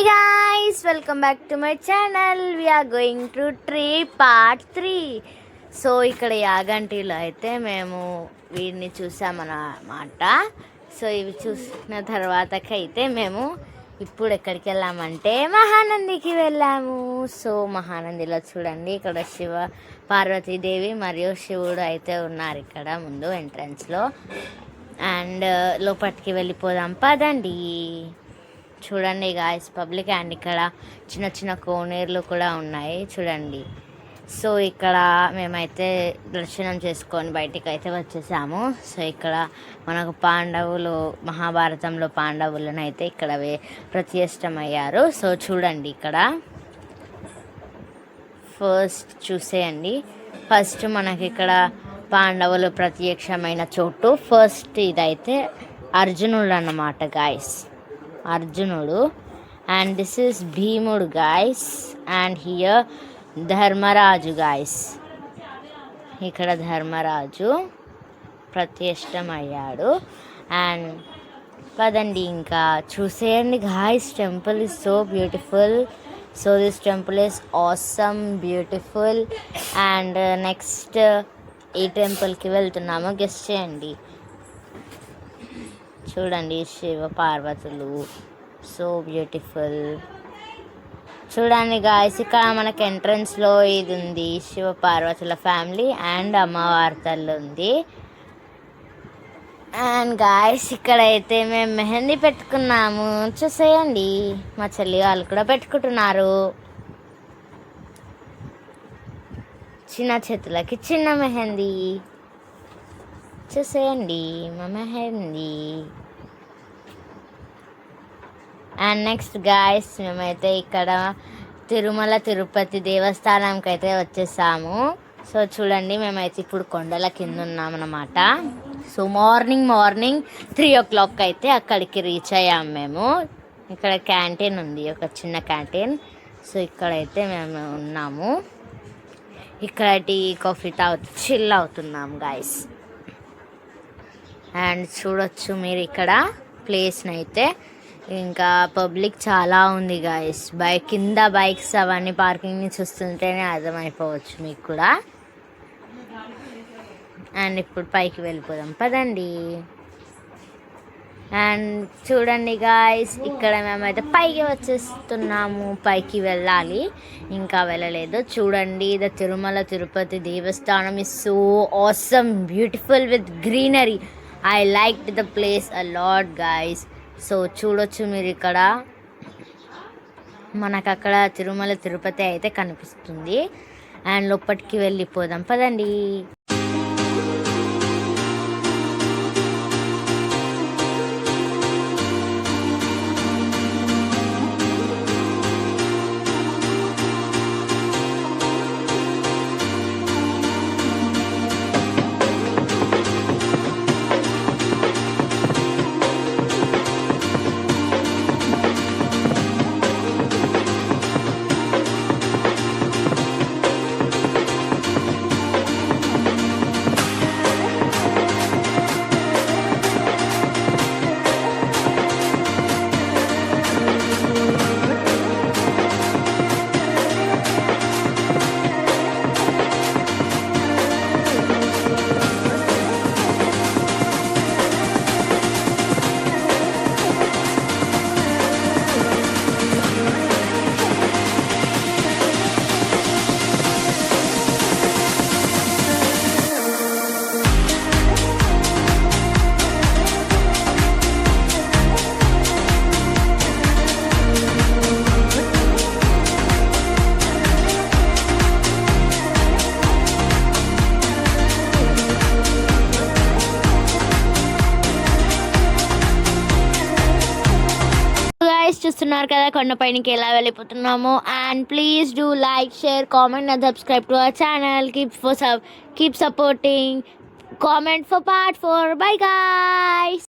guys, welcome back to my channel. We are going to tree part 3. So ఇక్కడ యాగంటిలో అయితే మేము వీడిని చూసామన్నమాట. So ఇవి చూసిన తర్వాతకైతే మేము ఇప్పుడు ఎక్కడికి వెళ్ళామంటే మహానందికి వెళ్ళాము. సో మహానందిలో చూడండి, ఇక్కడ శివ పార్వతీదేవి మరియు శివుడు అయితే ఉన్నారు ఇక్కడ ముందు ఎంట్రన్స్లో. అండ్ లోపలికి వెళ్ళిపోదాం పదండి. చూడండి గాయస్ పబ్లిక్. అండ్ ఇక్కడ చిన్న చిన్న కోనేరులు కూడా ఉన్నాయి చూడండి. సో ఇక్కడ మేమైతే దర్శనం చేసుకొని బయటికి అయితే వచ్చేసాము. సో ఇక్కడ మనకు పాండవులు, మహాభారతంలో పాండవులను అయితే ఇక్కడ ప్రతిష్టమయ్యారు. సో చూడండి ఇక్కడ ఫస్ట్ చూసేయండి. ఫస్ట్ మనకి ఇక్కడ పాండవులు ప్రత్యక్షమైన చోటు ఫస్ట్ ఇదైతే అర్జునుడు అన్నమాట గాయస్, అర్జునుడు. అండ్ దిస్ ఈస్ భీముడు guys. And here Dharmaraju guys. ఇక్కడ ధర్మరాజు ప్రతిష్టమయ్యాడు. అండ్ పదండి ఇంకా చూసేయండి guys. Temple is so beautiful. So this temple is awesome beautiful. And next ఈ టెంపుల్కి వెళ్తున్నాము, గెస్ట్ చేయండి. చూడండి శివ పార్వతులు, సో బ్యూటిఫుల్. చూడండి గాయస్, ఇక్కడ మనకి ఎంట్రన్స్లో ఇది ఉంది, శివ పార్వతుల ఫ్యామిలీ అండ్ అమ్మవారి తల్లి ఉంది. అండ్ గాయస్ ఇక్కడైతే మేము మెహందీ పెట్టుకున్నాము, చూసేయండి. మా చెల్లి వాళ్ళు కూడా పెట్టుకుంటున్నారు. చిన్న చేతులకి చిన్న మెహందీ, చూసేయండి మా మెహందీ. అండ్ నెక్స్ట్ గాయస్ మేమైతే ఇక్కడ తిరుమల తిరుపతి దేవస్థానంకి అయితే వచ్చేసాము. సో చూడండి మేమైతే ఇప్పుడు కొండల కింద ఉన్నామన్నమాట. సో మార్నింగ్ 3 o'clock అయితే అక్కడికి రీచ్ అయ్యాము మేము. ఇక్కడ క్యాంటీన్ ఉంది, ఒక చిన్న క్యాంటీన్. సో ఇక్కడైతే మేము ఉన్నాము. ఇక్కడ టీ కాఫీ చిల్ అవుతున్నాం గాయస్. అండ్ చూడొచ్చు మీరు ఇక్కడ ప్లేస్ని అయితే. ఇంకా పబ్లిక్ చాలా ఉంది గాయస్. కింద బైక్స్ అవన్నీ పార్కింగ్ని చూస్తుంటేనే అర్థమైపోవచ్చు మీకు కూడా. అండ్ ఇప్పుడు పైకి వెళ్ళిపోదాం పదండి. అండ్ చూడండి గాయస్ ఇక్కడ మేమైతే పైకి వచ్చేస్తున్నాము. పైకి వెళ్ళాలి, ఇంకా వెళ్ళలేదు. చూడండి the Tirumala Tirupati Devasthanam is so awesome beautiful with greenery. I liked the place a lot guys. So చూడొచ్చు మీరు ఇక్కడ మనకు అక్కడ తిరుమల తిరుపతి అయితే కనిపిస్తుంది. అండ్ లోపలికి వెళ్ళిపోదాం పదండి. చూస్తున్నారు కదా కొండపైనకి ఎలా వెళ్ళిపోతున్నాము. And please do like, share, comment and subscribe to our channel. Keep supporting. Comment for part 4. Bye guys.